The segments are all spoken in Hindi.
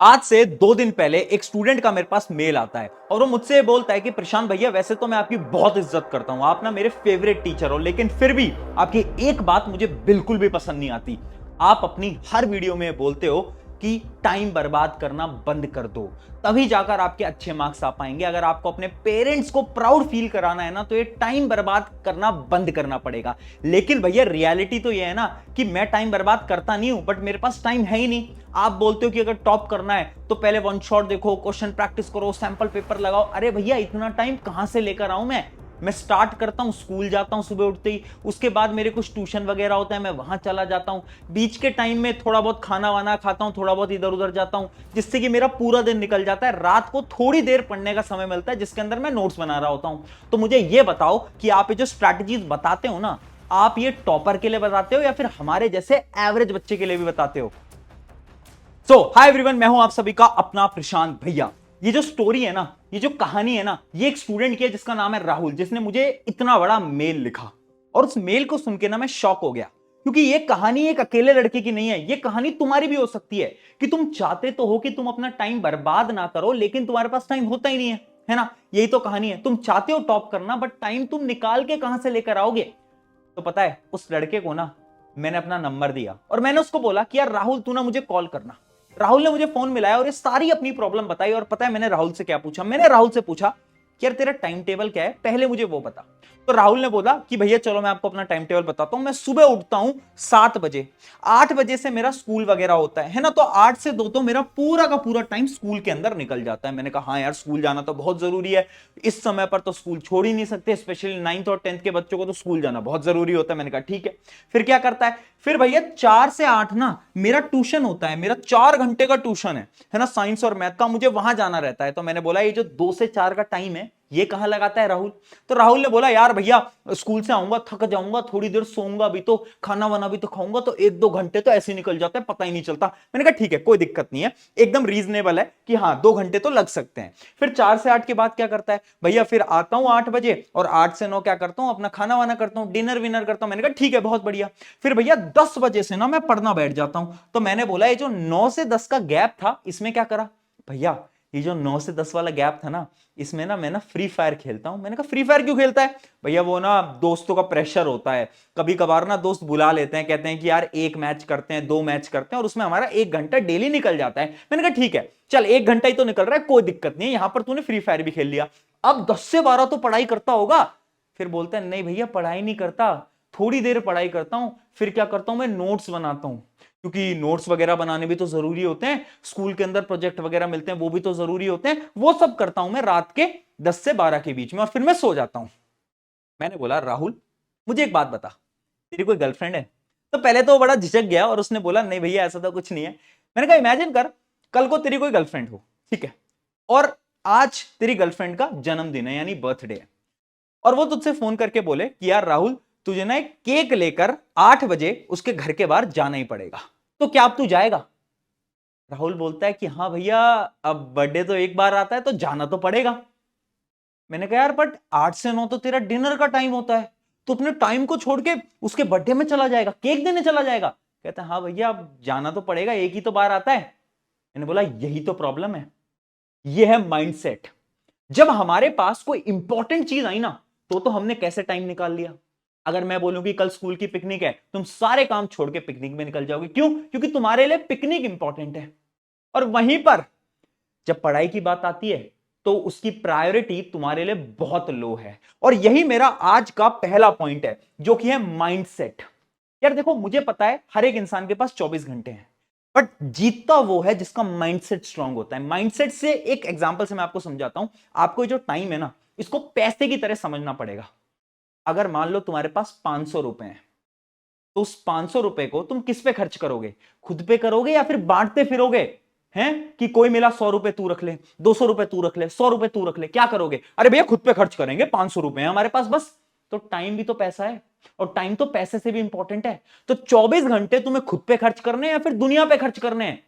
आज से 2 दिन पहले एक स्टूडेंट का मेरे पास मेल आता है और वो मुझसे बोलता है कि प्रशांत भैया वैसे तो मैं आपकी बहुत इज्जत करता हूं, आप ना मेरे फेवरेट टीचर हो, लेकिन फिर भी आपकी एक बात मुझे बिल्कुल भी पसंद नहीं आती। आप अपनी हर वीडियो में बोलते हो कि टाइम बर्बाद करना बंद कर दो, तभी जाकर आपके अच्छे मार्क्स आ पाएंगे। अगर आपको अपने पेरेंट्स को प्राउड फील कराना है ना, तो ये टाइम बर्बाद करना बंद करना पड़ेगा। लेकिन भैया रियलिटी तो ये है ना कि मैं टाइम बर्बाद करता नहीं हूं, बट मेरे पास टाइम है ही नहीं। आप बोलते हो कि अगर टॉप करना है तो पहले वन शॉट देखो, क्वेश्चन प्रैक्टिस करो, सैंपल पेपर लगाओ। अरे भैया इतना टाइम कहां से लेकर आऊं मैं स्टार्ट करता हूं, स्कूल जाता हूं सुबह उठते ही, उसके बाद मेरे कुछ ट्यूशन वगैरह होता है, मैं वहां चला जाता हूं। बीच के टाइम में थोड़ा बहुत खाना वाना खाता हूं, थोड़ा बहुत इधर उधर जाता हूं, जिससे कि मेरा पूरा दिन निकल जाता है। रात को थोड़ी देर पढ़ने का समय मिलता है जिसके अंदर मैं नोट्स बना रहा होता हूं। तो मुझे यह बताओ कि आप ये जो स्ट्रैटेजीज बताते हो ना, आप ये टॉपर के लिए बताते हो या फिर हमारे जैसे एवरेज बच्चे के लिए भी बताते हो? सो हाय एवरीवन, मैं हूं आप सभी का अपना प्रशांत भैया। ये जो स्टोरी है ना, ये जो कहानी है ना, ये एक स्टूडेंट की है जिसका नाम है राहुल, जिसने मुझे इतना बड़ा मेल लिखा। और उस मेल को सुन के ना मैं शॉक हो गया, क्योंकि ये कहानी एक अकेले लड़के की नहीं है, ये कहानी तुम्हारी भी हो सकती है। कि तुम चाहते तो हो कि तुम अपना टाइम बर्बाद ना करो, लेकिन तुम्हारे पास टाइम होता ही नहीं है ना? यही तो कहानी है। तुम चाहते हो टॉप करना, बट टाइम तुम निकाल के कहां से लेकर आओगे? तो पता है, उस लड़के को ना मैंने अपना नंबर दिया और मैंने उसको बोला कि यार राहुल, तू ना मुझे कॉल करना। राहुल ने मुझे फोन मिलाया और ये सारी अपनी प्रॉब्लम बताई। और पता है मैंने राहुल से क्या पूछा? मैंने राहुल से पूछा कि यार तेरा टाइम टेबल क्या है, पहले मुझे वो बता। तो राहुल ने बोला कि भैया चलो मैं आपको अपना टाइम टेबल बताता हूं। मैं सुबह उठता हूं 7 बजे, 8 बजे से मेरा स्कूल वगैरह होता है ना, तो 8 से 2 तो मेरा पूरा का पूरा टाइम स्कूल के अंदर निकल जाता है। मैंने कहा हाँ यार, स्कूल जाना तो बहुत जरूरी है, इस समय पर तो स्कूल छोड़ ही नहीं सकते, स्पेशली 9th और 10th के बच्चों को तो स्कूल जाना बहुत जरूरी होता है। मैंने कहा ठीक है। फिर क्या करता है? फिर भैया 4 से 8 ना मेरा ट्यूशन होता है, मेरा 4 घंटे का ट्यूशन है ना, साइंस और मैथ का, मुझे वहां जाना रहता है। तो मैंने बोला ये जो 2 से 4 का टाइम है, ये कहां लगाता है राहुल? तो राहुल ने बोला यार भैया, स्कूल से आऊंगा, थक जाऊंगा, थोड़ी देर सोऊंगा भी, तो खाना वाना भी तो खाऊंगा, तो 1-2 घंटे तो ऐसे निकल जाता है, पता ही नहीं चलता। मैंने कहा ठीक है, कोई दिक्कत नहीं है, एकदम रीजनेबल है कि हाँ 2 घंटे तो लग सकते हैं। फिर 4 से 8 के बाद क्या करता है भैया? फिर आता हूं 8 बजे और 8 से 9 क्या करता हूं? अपना खाना वाना करता हूं, डिनर विनर करता हूं। मैंने कहा ठीक है, बहुत बढ़िया। फिर भैया 10 बजे से ना मैं पढ़ना बैठ जाता हूं। तो मैंने बोला ये जो 9 से 10 का गैप था, इसमें क्या करा भैया? ये जो 9 से 10 वाला गैप था ना, इसमें ना मैं ना फ्री फायर खेलता हूं। मैंने कहा फ्री फायर क्यों खेलता है भैया? वो ना दोस्तों का प्रेशर होता है, कभी कभार ना दोस्त बुला लेते हैं, कहते हैं कि यार 1 मैच करते हैं, 2 मैच करते हैं, और उसमें हमारा 1 घंटा डेली निकल जाता है। मैंने कहा ठीक है, चल 1 घंटा ही तो निकल रहा है, कोई दिक्कत नहीं है, यहां पर तूने फ्री फायर भी खेल लिया, अब 10 से 12 तो पढ़ाई करता होगा। फिर बोलता है नहीं भैया, पढ़ाई नहीं करता, थोड़ी देर पढ़ाई करता हूं। फिर क्या करता हूं? मैं नोट्स बनाता हूं, क्योंकि नोट्स वगैरह बनाने भी तो जरूरी होते हैं, स्कूल के अंदर प्रोजेक्ट वगैरह मिलते हैं, वो भी तो जरूरी होते हैं। वो सब करता हूं मैं रात के 10 से 12 के बीच में, और फिर मैं सो जाता हूं। मैंने बोला राहुल, मुझे एक बात बता, तेरी कोई गर्लफ्रेंड है? तो पहले तो वो बड़ा झिझक गया और उसने बोला नहीं भैया, ऐसा तो कुछ नहीं है। मैंने कहा इमेजिन कर, कल को तेरी कोई गर्लफ्रेंड हो, ठीक है, और आज तेरी गर्लफ्रेंड का जन्मदिन है, यानी बर्थडे है, और वो तुझसे फोन करके बोले कि यार राहुल, तुझे ना एक केक लेकर 8 बजे उसके घर के बाहर जाना ही पड़ेगा, तो क्या अब तू जाएगा? राहुल बोलता है कि हाँ भैया, अब बर्थडे तो एक बार आता है, तो जाना तो पड़ेगा। मैंने कहा यार बट 8 से 9 तो तेरा डिनर का टाइम होता है, तो अपने टाइम को छोड़ के उसके बर्थडे में चला जाएगा, केक देने चला जाएगा? कहता है हाँ भैया, अब जाना तो पड़ेगा, एक ही तो बार आता है। मैंने बोला यही तो प्रॉब्लम है, ये है माइंडसेट। जब हमारे पास कोई इंपॉर्टेंट चीज आई ना, तो हमने कैसे टाइम निकाल लिया। अगर मैं बोलूं कि कल स्कूल की पिकनिक है, तुम सारे काम छोड़ के पिकनिक में निकल जाओगे। क्यों? क्योंकि तुम्हारे लिए पिकनिक इंपॉर्टेंट है। और वहीं पर जब पढ़ाई की बात आती है, तो उसकी प्रायोरिटी तुम्हारे लिए बहुत लो है। और यही मेरा आज का पहला पॉइंट है, जो कि है माइंडसेट। यार देखो, मुझे पता है हर एक इंसान के पास 24 घंटे हैं, बट जीतता वो है जिसका माइंडसेट स्ट्रांग होता है। माइंडसेट से एक एग्जांपल से मैं आपको समझाता हूं। आपको जो टाइम है ना, इसको पैसे की तरह समझना पड़ेगा। अगर मान लो तुम्हारे पास 500 रुपए हैं, तो उस 500 रुपए को तुम किस पे खर्च करोगे? खुद पे करोगे या फिर बांटते फिरोगे? हैं कि कोई मिला 100 रुपए तू रख ले, 200 रुपए तू रख ले, 100 रुपए तू रख ले, क्या करोगे? अरे भैया खुद पे खर्च करेंगे, 500 रुपए हैं हमारे पास बस। तो टाइम भी तो पैसा है, और टाइम तो पैसे से भी इंपॉर्टेंट है। तो 24 घंटे तुम्हें खुद पे खर्च करने हैं या फिर दुनिया पे खर्च करने हैं?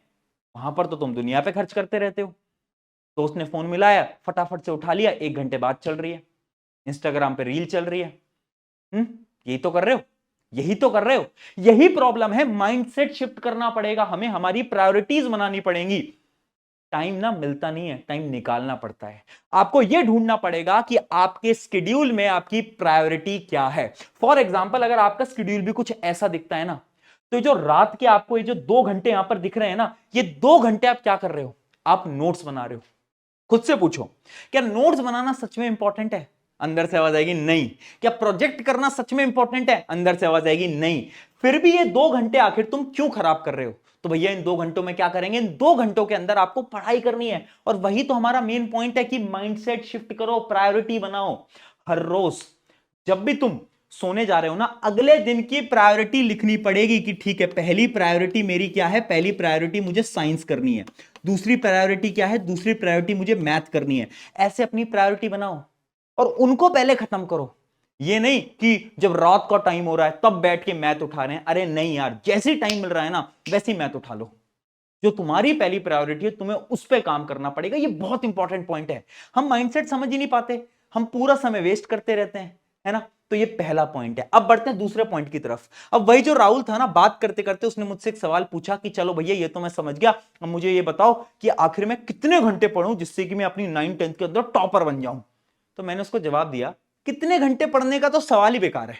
वहां पर तो तुम दुनिया पे खर्च करते रहते हो। दोस्त ने फोन मिलाया, फटाफट से उठा लिया, 1 घंटे बाद चल रही है, इंस्टाग्राम पे रील चल रही है। यही तो कर रहे हो, यही तो कर रहे हो। यही प्रॉब्लम है, माइंडसेट शिफ्ट करना पड़ेगा हमें, हमारी प्रायोरिटीज बनानी पड़ेंगी। टाइम ना मिलता नहीं है, टाइम निकालना पड़ता है। आपको यह ढूंढना पड़ेगा कि आपके स्केड्यूल में आपकी प्रायोरिटी क्या है। फॉर एग्जाम्पल, अगर आपका स्केड्यूल भी कुछ ऐसा दिखता है ना, तो जो रात के आपको ये जो 2 घंटे यहां पर दिख रहे हैं ना, ये 2 घंटे आप क्या कर रहे हो? आप नोट्स बना रहे हो। खुद से पूछो, क्या नोट्स बनाना सच में इंपॉर्टेंट है? अंदर से आवाज आएगी नहीं। क्या प्रोजेक्ट करना सच में इंपॉर्टेंट है? अंदर से आवाज आएगी नहीं। फिर भी ये 2 घंटे आखिर तुम क्यों खराब कर रहे हो? तो भैया इन 2 घंटों में क्या करेंगे? इन 2 घंटों के अंदर आपको पढ़ाई करनी है। और वही तो हमारा मेन पॉइंट है कि माइंडसेट शिफ्ट करो, प्रायोरिटी बनाओ। हर रोज जब भी तुम सोने जा रहे हो ना, अगले दिन की प्रायोरिटी लिखनी पड़ेगी कि ठीक है, पहली प्रायोरिटी मेरी क्या है? पहली प्रायोरिटी मुझे साइंस करनी है। दूसरी प्रायोरिटी क्या है? दूसरी प्रायोरिटी मुझे मैथ करनी है। ऐसे अपनी प्रायोरिटी बनाओ और उनको पहले खत्म करो। ये नहीं कि जब रात का टाइम हो रहा है तब बैठ के मैथ उठा रहे हैं। अरे नहीं यार, जैसी टाइम मिल रहा है ना वैसी मैथ उठा लो। जो तुम्हारी पहली प्रायोरिटी है तुम्हें उस पर काम करना पड़ेगा। ये बहुत इंपॉर्टेंट पॉइंट है। हम माइंडसेट समझ ही नहीं पाते, हम पूरा समय वेस्ट करते रहते हैं, है ना। तो ये पहला पॉइंट है। अब बढ़ते हैं दूसरे पॉइंट की तरफ। अब वही जो राहुल था ना, बात करते करते उसने मुझसे एक सवाल पूछा कि चलो भैया ये तो मैं समझ गया, अब मुझे ये बताओ कि आखिर में कितने घंटे पढ़ूं जिससे कि मैं अपनी 9th-10th के अंदर टॉपर बन जाऊं। तो मैंने उसको जवाब दिया, कितने घंटे पढ़ने का तो सवाल ही बेकार है।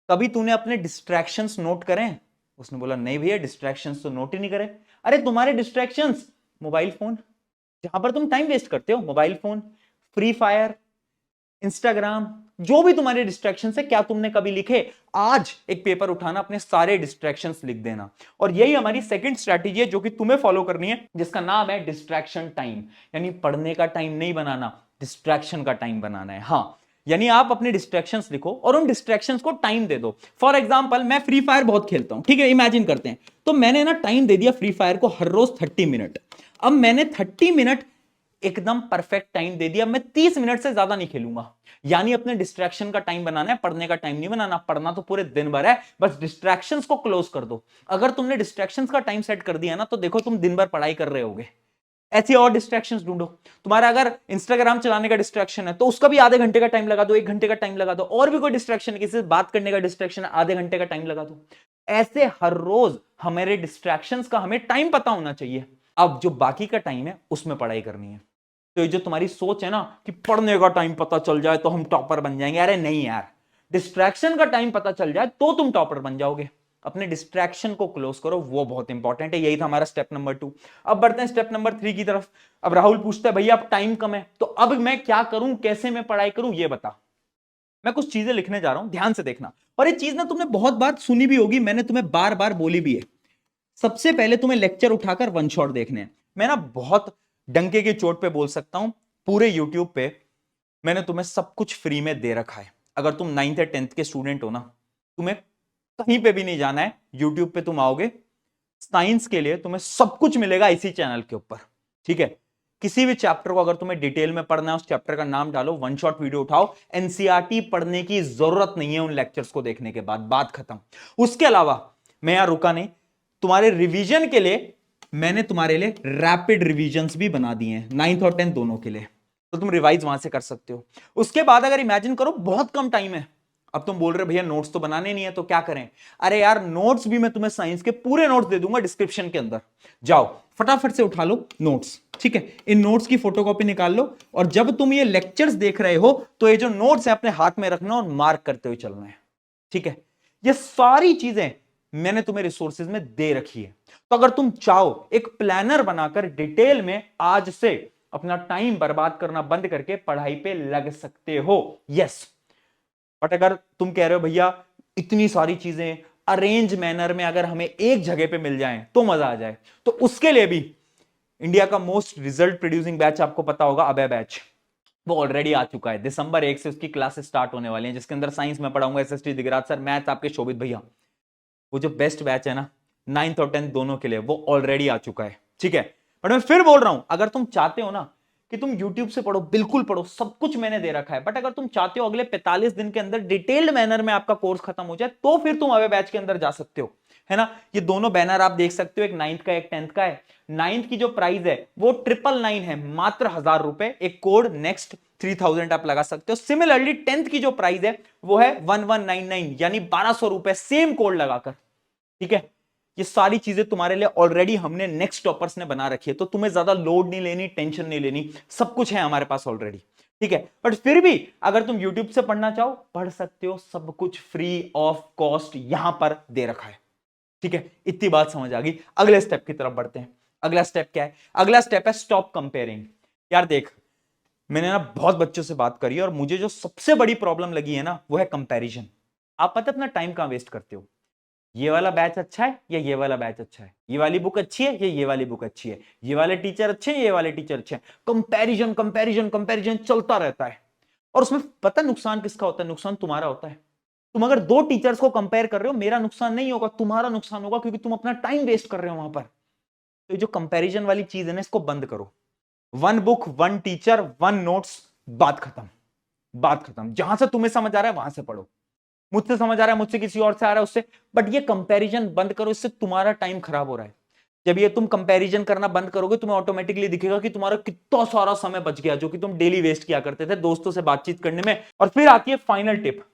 कभी तूने अपने डिस्ट्रैक्शंस नोट करें? उसने बोला नहीं भैया, डिस्ट्रैक्शंस तो नोट ही नहीं करे। अरे तुम्हारे डिस्ट्रैक्शंस मोबाइल फोन, जहां पर तुम टाइम वेस्ट करते हो, mobile phone, free fire, Instagram, जो भी तुम्हारे डिस्ट्रैक्शन है, क्या तुमने कभी लिखे? आज एक पेपर उठाना, अपने सारे डिस्ट्रैक्शंस लिख देना। और यही हमारी सेकंड स्ट्रैटेजी है जो कि तुम्हें फॉलो करनी है, जिसका नाम है डिस्ट्रैक्शन टाइम। यानी पढ़ने का टाइम नहीं बनाना, डिस्ट्रैक्शन का टाइम बनाना है। हाँ, यानी आप अपने डिस्ट्रैक्शंस लिखो और उन डिस्ट्रैक्शंस को टाइम दे दो। फॉर एग्जांपल, मैं फ्री फायर बहुत खेलता हूं, ठीक है, इमेजिन करते हैं। तो मैंने ना टाइम दे दिया फ्री फायर को हर रोज 30 मिनट। अब मैंने 30 मिनट एकदम परफेक्ट टाइम दे दिया, मैं 30 मिनट से ज्यादा नहीं खेलूंगा। यानी अपने डिस्ट्रैक्शन का टाइम बनाना है, पढ़ने का टाइम नहीं बनाना। पढ़ना तो पूरे दिन भर है, बस डिस्ट्रैक्शंस को क्लोज कर दो। अगर तुमने डिस्ट्रैक्शंस का टाइम सेट कर दिया ना, तो देखो तुम दिन भर पढ़ाई कर रहे होगे। ऐसी और डिस्ट्रैक्शंस ढूंढो। तुम्हारा अगर इंस्टाग्राम चलाने का डिस्ट्रैक्शन है तो उसका भी आधे घंटे का टाइम लगा दो, 1 घंटे का टाइम लगा दो। और भी कोई डिस्ट्रैक्शन है, किसी से बात करने का डिस्ट्रैक्शन है, आधे घंटे का टाइम लगा दो। ऐसे हर रोज हमारे डिस्ट्रैक्शंस का हमें टाइम पता होना चाहिए। अब जो बाकी का टाइम है उसमें पढ़ाई करनी है। तो ये जो तुम्हारी सोच है ना कि पढ़ने का टाइम पता चल जाए तो हम टॉपर बन जाएंगे, अरे नहीं यार, डिस्ट्रैक्शन का टाइम पता चल जाए तो तुम टॉपर बन जाओगे। अपने डिस्ट्रैक्शन को क्लोज करो, वो बहुत इंपॉर्टेंट है। यही था हमारा स्टेप नंबर 2। अब बढ़ते हैं स्टेप नंबर 3 की तरफ। अब राहुल पूछता है, भैया अब टाइम कम है तो अब मैं क्या करूं, कैसे मैं पढ़ाई करूं, ये बता। मैं कुछ चीजें लिखने जा रहा हूं, ध्यान से देखना। और ये चीज ना तुमने बहुत बार सुनी भी होगी, मैंने तुम्हें बार बार बोली भी है। सबसे पहले तुम्हें लेक्चर उठाकर वन शॉट देखने हैं। मैं ना बहुत डंके की चोट पे बोल सकता हूं, पूरे यूट्यूब पे मैंने तुम्हें सब कुछ फ्री में दे रखा है। अगर तुम 9th या 10th के स्टूडेंट हो ना, तुम्हें कहीं पे भी नहीं जाना है, यूट्यूब पे तुम आओगे, साइंस के लिए तुम्हें सब कुछ मिलेगा इसी चैनल के ऊपर। ठीक है, किसी भी चैप्टर को अगर तुम्हें डिटेल में पढ़ना है, उस चैप्टर का नाम डालो, वन शॉट वीडियो उठाओ। एनसीईआरटी पढ़ने की जरूरत नहीं है उन लेक्चर्स को देखने के बाद, बात खत्म। उसके अलावा मैं यहां रुका नहीं, तुम्हारे रिवीजन के लिए मैंने तुम्हारे लिए रैपिड रिवीजन्स भी बना दिए हैं, 9th और 10th दोनों के लिए। तो तुम रिवाइज वहां से कर सकते हो। उसके बाद अगर इमेजिन करो बहुत कम टाइम है, अब तुम बोल रहे भैया नोट्स तो बनाने नहीं है तो क्या करें? अरे यार, नोट्स भी मैं तुम्हें साइंस के पूरे नोट्स दे दूंगा डिस्क्रिप्शन के अंदर। जाओ फटाफट से उठा लो नोट्स, ठीक है, इन नोट्स की फोटोकॉपी निकाल लो। और जब तुम ये लेक्चर्स देख रहे हो तो ये जो नोट्स है अपने हाथ में रखना और मार्क करते हुए चलना है। ठीक है, ये सारी चीजें मैंने तुम्हें रिसोर्सेज में दे रखी है। तो अगर तुम चाहो एक प्लानर बनाकर डिटेल में आज से अपना टाइम बर्बाद करना बंद करके पढ़ाई पे लग सकते हो। यस, बट अगर तुम कह रहे हो भैया इतनी सारी चीजें अरेंज मैनर में अगर हमें एक जगह पे मिल जाएं तो मजा आ जाए, तो उसके लिए भी इंडिया का मोस्ट रिजल्ट प्रोड्यूसिंग बैच आपको पता होगा, अबे बैच, वो ऑलरेडी आ चुका है। दिसंबर 1 से उसकी क्लासेस स्टार्ट होने वाली हैं, जिसके अंदर साइंस में पढ़ाऊंगा एसएसटी दिगराज सर, मैथ्स आपके शोभित भैया। वो जो बेस्ट बैच है ना 9th और 10th दोनों के लिए, वो ऑलरेडी आ चुका है। ठीक है, बट मैं फिर बोल रहा हूं, अगर तुम चाहते हो ना कि तुम YouTube से पढ़ो, बिल्कुल पढ़ो, सब कुछ मैंने दे रखा है। बट अगर तुम चाहते हो अगले 45 दिन के अंदर डिटेल्ड मैनर में आपका कोर्स खत्म हो जाए, तो फिर तुम अवे बैच के अंदर जा सकते हो, है ना। ये दोनों बैनर आप देख सकते हो, एक 9th का एक 10th का है। 9th की जो प्राइस है वो 999 है, मात्र 1000 रुपए। एक कोड नेक्स्ट 3000 आप लगा सकते हो। सिमिलरली 10th की जो प्राइस है वो है 1199, यानी 1200 रुपए, सेम कोड लगाकर। ठीक है, ये सारी चीजें तुम्हारे लिए ऑलरेडी हमने नेक्स्ट टॉपर्स ने बना रखी है, तो तुम्हें ज्यादा लोड नहीं लेनी, टेंशन नहीं लेनी, सब कुछ है हमारे पास ऑलरेडी, ठीक है। बट फिर भी अगर तुम यूट्यूब से पढ़ना चाहो पढ़ सकते हो, सब कुछ फ्री ऑफ कॉस्ट यहां पर दे रखा है, ठीक है। इतनी बात समझ आ गई, अगले स्टेप की तरफ बढ़ते हैं। अगला स्टेप क्या है? अगला स्टेप है स्टॉप कंपेयरिंग। यार देख, मैंने ना बहुत बच्चों से बात करी और मुझे जो सबसे बड़ी प्रॉब्लम लगी है ना वो है कंपैरिजन। आप पता अपना टाइम कहां वेस्ट करते हो? ये वाला बैच अच्छा है या ये वाला बैच अच्छा है, ये वाली बुक अच्छी है या ये वाली बुक अच्छी है, ये वाले टीचर अच्छे हैं ये वाले टीचर अच्छे हैं, कंपैरिजन कंपैरिजन कंपैरिजन चलता रहता है। और उसमें पता नुकसान किसका होता है? नुकसान तुम्हारा होता है। तुम अगर दो टीचर्स को कंपेयर कर रहे हो, मेरा नुकसान नहीं होगा, तुम्हारा नुकसान होगा, क्योंकि तुम अपना टाइम वेस्ट कर रहे हो वहां पर। तो ये जो कंपैरिजन वाली चीज है ना, इसको बंद करो। One book, one teacher, one notes, बात खत्म, बात खत्म। जहां से तुम्हें समझ आ रहा है वहां से पढ़ो, मुझसे समझ आ रहा है, मुझसे किसी और से आ रहा है उससे, बट ये कंपैरिजन बंद करो, इससे तुम्हारा टाइम खराब हो रहा है। जब ये तुम कंपैरिजन करना बंद करोगे, तुम्हें ऑटोमेटिकली दिखेगा कि तुम्हारा कितना सारा समय बच गया जो कि तुम डेली वेस्ट किया करते थे दोस्तों से बातचीत करने में। और फिर आती है फाइनल टिप,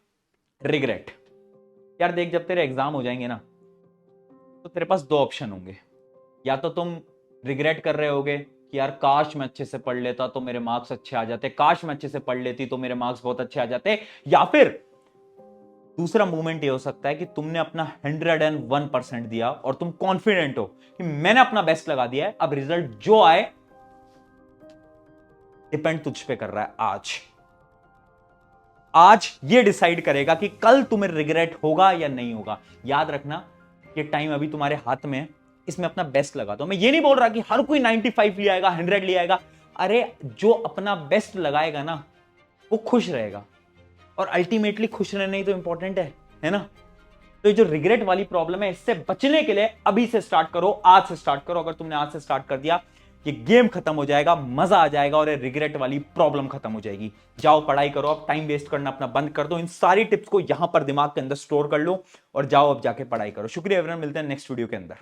रिग्रेट। यार देख, जब तेरे एग्जाम हो जाएंगे ना तो तेरे पास दो ऑप्शन होंगे। या तो तुम रिग्रेट कर रहे होगे कि यार काश मैं अच्छे से पढ़ लेता तो मेरे मार्क्स अच्छे आ जाते, काश मैं अच्छे से पढ़ लेती तो मेरे मार्क्स बहुत अच्छे आ जाते। या फिर दूसरा मूवमेंट ये हो सकता है कि तुमने अपना 101% दिया और तुम कॉन्फिडेंट हो कि मैंने अपना बेस्ट लगा दिया है, अब रिजल्ट जो आए डिपेंड तुझ पे कर रहा है। आज ये डिसाइड करेगा कि कल तुम्हें रिग्रेट होगा या नहीं होगा। याद रखना, ये टाइम अभी तुम्हारे हाथ में है, इसमें अपना बेस्ट लगा दो। मैं ये नहीं बोल रहा कि हर कोई 95 ले आएगा, 100 ले आएगा। अरे जो अपना बेस्ट लगाएगा ना वो खुश रहेगा, और अल्टीमेटली खुश रहना ही तो इंपॉर्टेंट है ना। तो ये जो रिग्रेट वाली प्रॉब्लम है, इससे बचने के लिए अभी से स्टार्ट करो, आज से स्टार्ट करो। अगर तुमने आज से स्टार्ट कर दिया, ये गेम खत्म हो जाएगा, मजा आ जाएगा और ये रिग्रेट वाली प्रॉब्लम खत्म हो जाएगी। जाओ पढ़ाई करो, अब टाइम वेस्ट करना अपना बंद कर दो। इन सारी टिप्स को यहां पर दिमाग के अंदर स्टोर कर लो और जाओ अब जाके पढ़ाई करो। शुक्रिया एवरीवन, मिलते हैं नेक्स्ट वीडियो के अंदर।